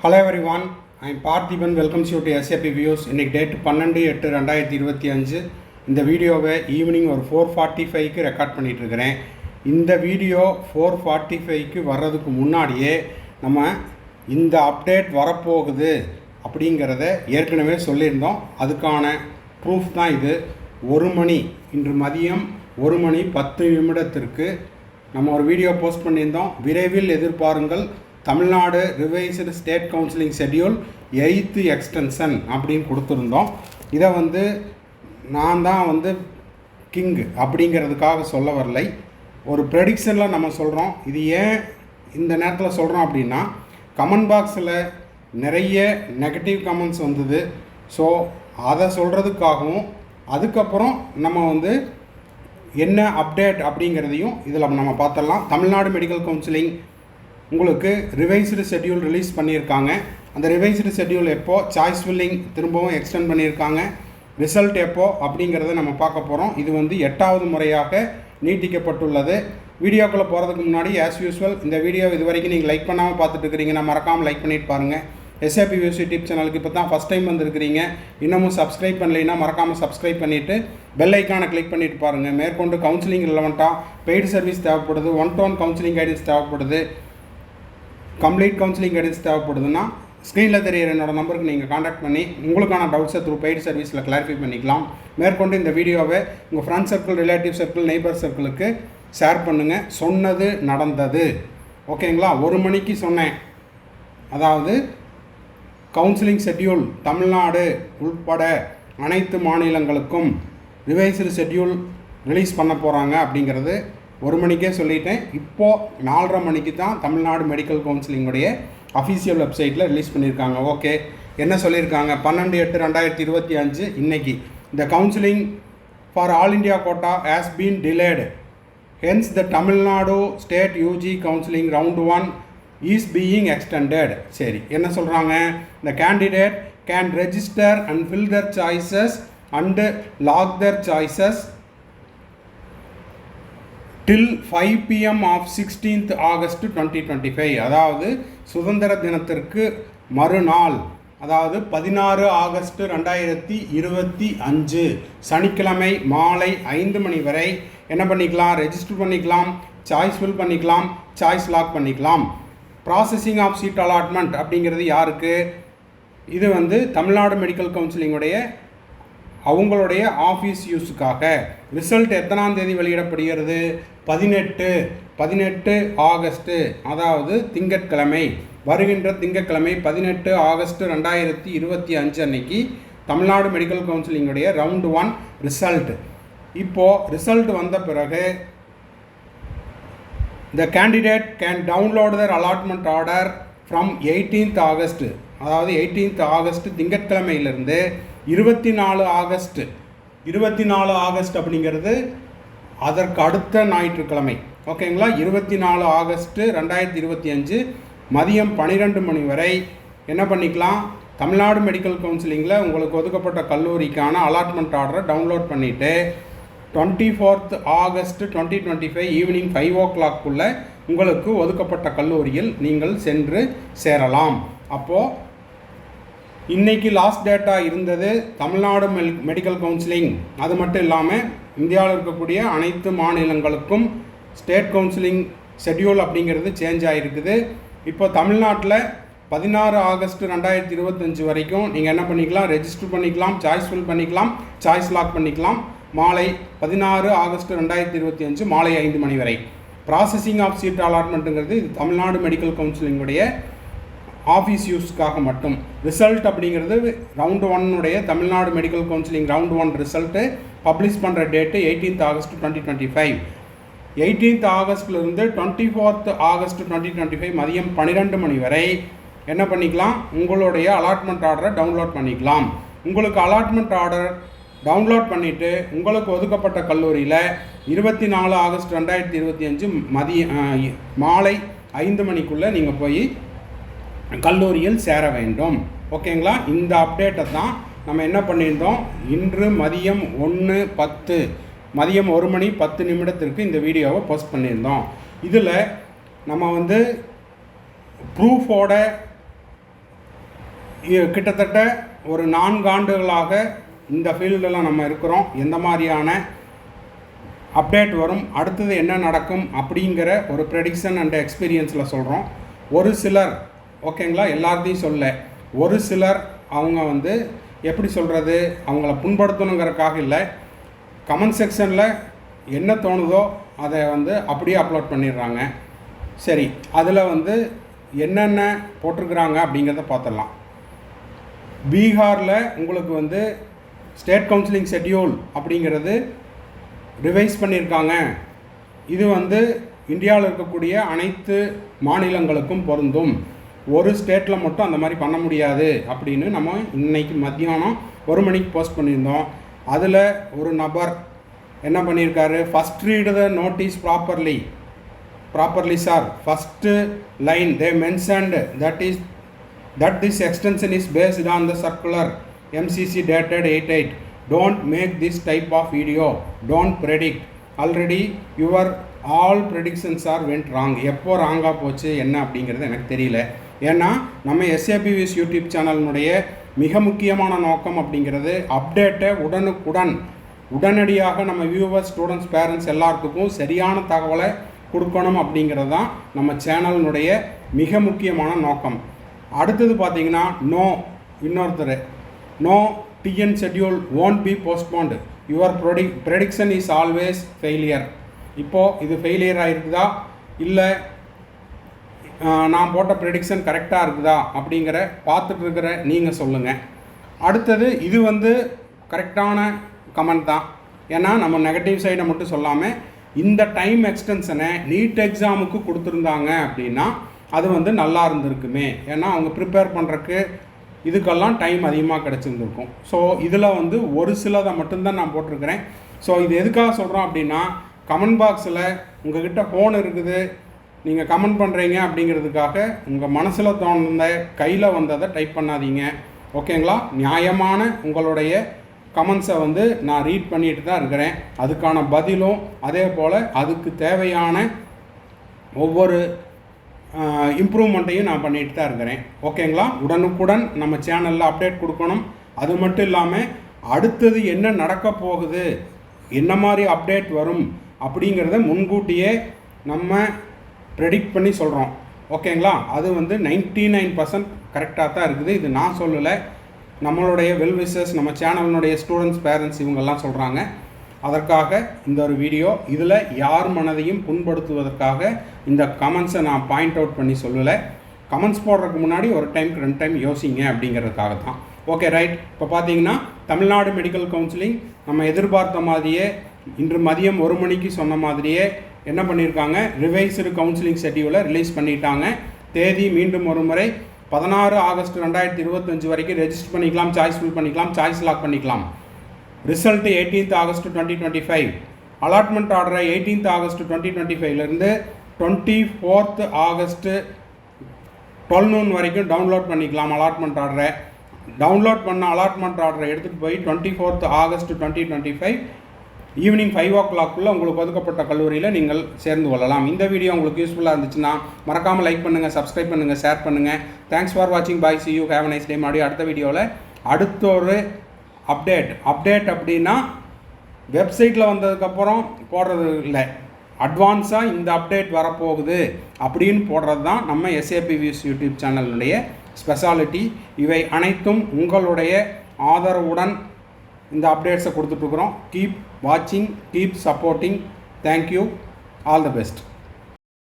Hello everyone, I am Parthiban. Welcomes you to SAP Views. இன்னைக்கு date 12/8/2025. இந்த வீடியோவை evening ஒரு 4:45க்கு ரெக்கார்ட் பண்ணிட்டு இருக்கிறேன். இந்த வீடியோ 4:45க்கு வர்றதுக்கு முன்னாடியே நம்ம இந்த அப்டேட் வரப்போகுது அப்படிங்கிறத ஏற்கனவே சொல்லியிருந்தோம். அதுக்கான ப்ரூஃப் தான் இது. 1 மணி இன்று மதியம் 1 மணி 10 நிமிடத்திற்கு நம்ம ஒரு வீடியோ போஸ்ட் பண்ணியிருந்தோம். விரைவில் எதிர்பாருங்கள், Tamil Nadu revised state counselling schedule 8th extension அப்படின்னு கொடுத்துருந்தோம். இதை நான் தான் கிங் அப்படிங்கிறதுக்காக சொல்ல வரலை, ஒரு ப்ரெடிக்ஷனில் நம்ம சொல்கிறோம். இது ஏன் இந்த நேரத்தில் சொல்கிறோம் அப்படின்னா, கமெண்ட் பாக்ஸில் நிறைய நெகட்டிவ் கமெண்ட்ஸ் வந்தது. ஸோ அதை சொல்கிறதுக்காகவும் அதுக்கப்புறம் நம்ம என்ன அப்டேட் அப்படிங்கிறதையும் இதில் நம்ம பார்த்துடலாம். தமிழ்நாடு மெடிக்கல் கவுன்சிலிங் உங்களுக்கு ரிவைஸ்டு ஷெட்யூல் ரிலீஸ் பண்ணியிருக்காங்க. அந்த ரிவைஸ்டு ஷெட்யூல் எப்போது, சாய்ஸ் ஃபில்லிங் திரும்பவும் எக்ஸ்டெண்ட் பண்ணியிருக்காங்க, ரிசல்ட் எப்போது அப்படிங்கிறத நம்ம பார்க்க போகிறோம். இது 8வது முறையாக நீட்டிக்கப்பட்டுள்ளது. வீடியோக்குள்ளே போகிறதுக்கு முன்னாடி ஆஸ் யூஸ்வல் இந்த வீடியோ இது வரைக்கும் நீங்கள் லைக் பண்ணாமல் பார்த்துட்டு இருக்கிறீங்கன்னா மறக்காமல் லைக் பண்ணிட்டு பாருங்கள். SAP Views யூடியூப் சேனலுக்கு இப்போ தான் ஃபஸ்ட் டைம் வந்திருக்கிறீங்க, இன்னமும் சப்ஸ்கிரைப் பண்ணலைன்னா மறக்காமல் சப்ஸ்கிரைப் பண்ணிவிட்டு பெல் ஐக்கானை கிளிக் பண்ணிவிட்டு பாருங்கள். மேற்கொண்டு கவுன்சிலிங் ரிலவெண்ட்டாக பெய்டு சர்வீஸ் தேவைப்படுது, 1-to-1 கவுன்சிலிங் கைடன்ஸ் தேவைப்படுது, கம்ப்ளீட் கவுன்சிலிங் கைடன்ஸ் தேவைப்படுதுன்னா ஸ்க்ரீனில் தெரியிற என்னோட நம்பருக்கு நீங்கள் காண்டாக்ட் பண்ணி உங்களுக்கான டவுட்ஸை த்ரூ பெய்டு சர்வீஸில் கிளாரிஃபை பண்ணிக்கலாம். மேற்கொண்டு இந்த வீடியோவை உங்கள் friend circle, relative circle, neighbour சர்க்கிளுக்கு ஷேர் பண்ணுங்கள். சொன்னது நடந்தது, ஓகேங்களா? 1 மணிக்கு சொன்னேன், அதாவது கவுன்சிலிங் ஷெட்யூல் தமிழ்நாடு உள்பட அனைத்து மாநிலங்களுக்கும் ரிவைஸ்டு ஷெட்யூல் ரிலீஸ் பண்ண போகிறாங்க அப்படிங்கிறது 1 மணிக்கே சொல்லிட்டேன். இப்போது 4:30 மணிக்கு தான் தமிழ்நாடு மெடிக்கல் கவுன்சிலிங்குடைய அஃபீஷியல் வெப்சைட்டில் ரிலீஸ் பண்ணியிருக்காங்க. ஓகே, என்ன சொல்லியிருக்காங்க? 12/8/2025 இன்னைக்கு இந்த counselling for all India quota has been delayed, hence the Tamil Nadu state UG counselling round 1 is being extended. சரி, என்ன சொல்கிறாங்க? the candidate can register and fill their choices and log their choices till 5 PM of 16th August 2025. அதாவது சுதந்திர தினத்திற்கு மறுநாள், அதாவது 16 August 2025 சனிக்கிழமை மாலை 5 மணி வரை என்ன பண்ணிக்கலாம்? ரெஜிஸ்டர் பண்ணிக்கலாம், சாய்ஸ் ஃபில் பண்ணிக்கலாம், சாய்ஸ் லாக் பண்ணிக்கலாம். ப்ராசஸிங் ஆஃப் சீட் அலாட்மெண்ட் அப்படிங்கிறது யாருக்கு? இது தமிழ்நாடு மெடிக்கல் கவுன்சிலிங்குடைய அவங்களுடைய ஆஃபீஸ் யூஸுக்காக. ரிசல்ட் எத்தனாம் தேதி வெளியிடப்படுகிறது? 18 ஆகஸ்ட்டு, அதாவது திங்கட்கிழமை, வருகின்ற திங்கட்கிழமை 18 ஆகஸ்ட் 2025 அன்னைக்கு தமிழ்நாடு மெடிக்கல் கவுன்சிலிங்குடைய ரவுண்ட் 1 ரிசல்ட். இப்போது ரிசல்ட் வந்த பிறகு the candidate can download their allotment order from 18th August, அதாவது 18th ஆகஸ்ட் திங்கட்கிழமையிலிருந்து 24 ஆகஸ்ட் அப்படிங்கிறது அதற்கு அடுத்த ஞாயிற்றுக்கிழமை, ஓகேங்களா? 24 ஆகஸ்ட் 2025 மதியம் 12 மணி வரை என்ன பண்ணிக்கலாம்? தமிழ்நாடு மெடிக்கல் கவுன்சிலிங்கில் உங்களுக்கு ஒதுக்கப்பட்ட கல்லூரிக்கான அலாட்மெண்ட் ஆர்டரை டவுன்லோட் பண்ணிவிட்டு 24th ஆகஸ்ட் 2025 ஈவினிங் 5 o'clock உங்களுக்கு ஒதுக்கப்பட்ட கல்லூரியில் நீங்கள் சென்று சேரலாம். அப்போது இன்றைக்கி லாஸ்ட் டேட்டாக இருந்தது தமிழ்நாடு மெடிக்கல் கவுன்சிலிங். அது மட்டும் இல்லாமல் இந்தியாவில் இருக்கக்கூடிய அனைத்து மாநிலங்களுக்கும் ஸ்டேட் கவுன்சிலிங் ஷெட்யூல் அப்படிங்கிறது சேஞ்ச் ஆகிருக்குது. இப்போ தமிழ்நாட்டில் 16 ஆகஸ்ட் 2025 வரைக்கும் நீங்கள் என்ன பண்ணிக்கலாம்? ரெஜிஸ்டர் பண்ணிக்கலாம், சாய்ஸ் ஃபில் பண்ணிக்கலாம், சாய்ஸ் லாக் பண்ணிக்கலாம். மாலை 16 ஆகஸ்ட் 2025 மாலை 5 மணி வரை. ப்ராசஸிங் ஆஃப் சீட் அலாட்மெண்ட்டுங்கிறது இது தமிழ்நாடு மெடிக்கல் கவுன்சிலிங்குடைய ஆஃபீஸ் யூஸ்க்காக மட்டும். ரிசல்ட் அப்படிங்கிறது round 1 Tamil Nadu medical counselling round 1 result publish பண்ணுற டேட்டு 18th ஆகஸ்ட் 2025. 18th ஆகஸ்ட்லேருந்து 24th ஆகஸ்ட் 2025 மதியம் 12 மணி வரை என்ன பண்ணிக்கலாம்? உங்களுடைய அலாட்மெண்ட் ஆர்டரை டவுன்லோட் பண்ணிக்கலாம். உங்களுக்கு அலாட்மெண்ட் ஆர்டர் டவுன்லோட் பண்ணிவிட்டு உங்களுக்கு ஒதுக்கப்பட்ட கல்லூரியில் 24 ஆகஸ்ட் 2025 மாலை 5 மணிக்குள்ளே நீங்கள் போய் கல்லூரியில் சேர வேண்டும், ஓகேங்களா? இந்த அப்டேட்டை தான் நம்ம என்ன பண்ணியிருந்தோம், இன்று மதியம் 1 மணி 10 நிமிடத்திற்கு இந்த வீடியோவை போஸ்ட் பண்ணியிருந்தோம். இதில் நம்ம ப்ரூஃபோட கிட்டத்தட்ட ஒரு 4 ஆண்டுகளாக இந்த ஃபீல்டில் நம்ம இருக்கிறோம். எந்த மாதிரியான அப்டேட் வரும், அடுத்தது என்ன நடக்கும் அப்படிங்கிற ஒரு ப்ரெடிக்ஷன் அண்ட் எக்ஸ்பீரியன்ஸில் சொல்கிறோம். ஒரு சிலர் ஓகேங்களா, எல்லாத்தையும் சொல்ல, ஒரு சிலர் அவங்க எப்படி சொல்கிறது, அவங்கள புண்படுத்தணுங்கிறதுக்காக இல்லை, கமெண்ட் செக்ஷனில் என்ன தோணுதோ அதை அப்படியே அப்லோட் பண்ணிடுறாங்க. சரி, அதில் என்னென்ன போட்டிருக்கிறாங்க அப்படிங்கிறத பார்த்துடலாம். பீகாரில் உங்களுக்கு ஸ்டேட் கவுன்சிலிங் ஷெட்யூல் அப்படிங்கிறது ரிவைஸ் பண்ணியிருக்காங்க. இது இந்தியாவில் இருக்கக்கூடிய அனைத்து மாநிலங்களுக்கும் பொருந்தும். ஒரு ஸ்டேட்டில் மட்டும் அந்த மாதிரி பண்ண முடியாது அப்படின்னு நம்ம இன்னைக்கு மத்தியானம் 1 மணிக்கு போஸ்ட் பண்ணியிருந்தோம். அதில் ஒரு நபர் என்ன பண்ணியிருக்காரு, first read the notice properly sir. First line they mentioned that this extension is based on the circular MCC dated 88. Don't make this type of video. Don't predict. Already your all predictions are went wrong. எப்போ ராங்காக போச்சு என்ன அப்படிங்கிறது எனக்கு தெரியல. ஏன்னா நம்ம SAPVS YouTube சேனலினுடைய மிக முக்கியமான நோக்கம் அப்படிங்கிறது அப்டேட்டை உடனடியாக நம்ம வியூவர்ஸ், ஸ்டூடெண்ட்ஸ், பேரண்ட்ஸ் எல்லாத்துக்கும் சரியான தகவலை கொடுக்கணும் அப்படிங்கிறது தான் நம்ம சேனலினுடைய மிக முக்கியமான நோக்கம். அடுத்தது பார்த்தீங்கன்னா இன்னொருத்தர் no TN schedule won't be postponed. Your prediction is always failure. இப்போது இது ஃபெயிலியர் ஆகிருக்குதா இல்லை நான் போட்ட ப்ரெடிக்ஷன் கரெக்டாக இருக்குதா அப்படிங்கிற பார்த்துட்டு இருக்கிற நீங்கள் சொல்லுங்கள். அடுத்தது இது கரெக்டான கமெண்ட் தான். ஏன்னா நம்ம நெகட்டிவ் சைடை மட்டும் சொல்லாமல் இந்த டைம் எக்ஸ்டென்ஷனை நீட் எக்ஸாமுக்கு கொடுத்துருந்தாங்க அப்படின்னா அது நல்லா இருந்திருக்குமே. ஏன்னா அவங்க ப்ரிப்பேர் பண்ணுறக்கு இதுக்கெல்லாம் டைம் அதிகமாக கிடச்சிருந்துருக்கும். ஸோ இதில் ஒரு சிலதை மட்டும்தான் நான் போட்டிருக்கிறேன். ஸோ இது எதுக்காக சொல்கிறோம் அப்படின்னா, கமெண்ட் பாக்ஸில் உங்கள்கிட்ட ஃபோன் இருக்குது, நீங்கள் கமெண்ட் பண்ணுறீங்க அப்படிங்கிறதுக்காக உங்கள் மனசில் தோணுந்த கையில் வந்ததை டைப் பண்ணாதீங்க. ஓகேங்களா? நியாயமான உங்களுடைய கமெண்ட்ஸை நான் ரீட் பண்ணிட்டு தான் இருக்கிறேன். அதுக்கான பதிலும் அதே போல் அதுக்கு தேவையான ஒவ்வொரு இம்ப்ரூவ்மெண்ட்டையும் நான் பண்ணிட்டு தான் இருக்கிறேன். ஓகேங்களா? உடனுக்குடன் நம்ம சேனலில் அப்டேட் கொடுக்கணும். அது மட்டும் இல்லாமல் அடுத்தது என்ன நடக்க போகுது, என்ன மாதிரி அப்டேட் வரும் அப்படிங்கிறத முன்கூட்டியே நம்ம ப்ரெடிக்ட் பண்ணி சொல்கிறோம். ஓகேங்களா? அது 99% கரெக்டாக தான் இருக்குது. இது நான் சொல்லலை, நம்மளுடைய வெல்விஷர்ஸ், நம்ம சேனலினுடைய ஸ்டூடெண்ட்ஸ், பேரண்ட்ஸ் இவங்கெல்லாம் சொல்கிறாங்க. அதற்காக இந்த ஒரு வீடியோ. இதில் யார் மனதையும் புண்படுத்துவதற்காக இந்த கமெண்ட்ஸை நான் பாயிண்ட் அவுட் பண்ணி சொல்லலை. கமெண்ட்ஸ் போடுறதுக்கு முன்னாடி ஒரு டைம்க்கு 2 டைம் யோசிங்க அப்படிங்கிறதுக்காக தான். Okay, right. இப்போ பார்த்தீங்கன்னா தமிழ்நாடு மெடிக்கல் கவுன்சிலிங் நம்ம எதிர்பார்த்த மாதிரியே இன்று மதியம் 1 மணிக்கு சொன்ன மாதிரியே என்ன பண்ணியிருக்காங்க, ரிவைஸ்டு கவுன்சிலிங் ஷெட்யூலை ரிலீஸ் பண்ணிட்டாங்க. தேதி மீண்டும் ஒரு முறை 16 ஆகஸ்ட் 2025 வரைக்கும் ரெஜிஸ்டர் பண்ணிக்கலாம், சாய்ஸ் ஃபில் பண்ணிக்கலாம், சாய்ஸ் லாக் பண்ணிக்கலாம். Result 18th August 2025. அலாட்மெண்ட் ஆர்டரை 18th ஆகஸ்ட் 2025லேருந்து 24th ஆகஸ்ட் 12 noon வரைக்கும் டவுன்லோட் பண்ணிக்கலாம். அலாட்மெண்ட் ஆர்டரை டவுன்லோட் பண்ண அலாட்மெண்ட் ஆர்டரை எடுத்துகிட்டு போய் 24th ஆகஸ்ட் 2025 ஈவினிங் 5 o'clock உங்களுக்கு ஒதுக்கப்பட்ட கல்லூரியில் நீங்கள் சேர்ந்து கொள்ளலாம். இந்த வீடியோ உங்களுக்கு யூஸ்ஃபுல்லாக இருந்துச்சுன்னா மறக்காமல் லைக் பண்ணுங்கள், சப்ஸ்கிரைப் பண்ணுங்கள், ஷேர் பண்ணுங்கள். தேங்க்ஸ் ஃபார் வாட்சிங். Bye, see you, have nice day. மறுபடியும் அடுத்த வீடியோவில் அடுத்த ஒரு அப்டேட் அப்படின்னா வெப்சைட்டில் வந்ததுக்கப்புறம் போடுறது இல்லை, அட்வான்ஸாக இந்த அப்டேட் வரப்போகுது அப்படின்னு போடுறது தான் நம்ம SAPVS யூடியூப் சேனலுடைய ஸ்பெஷாலிட்டி. இவை அனைத்தும் உங்களுடைய ஆதரவுடன் இந்த அப்டேட்ஸை கொடுத்துட்ருக்குறோம். கீப் வாட்சிங், keep supporting. Thank you. All the best.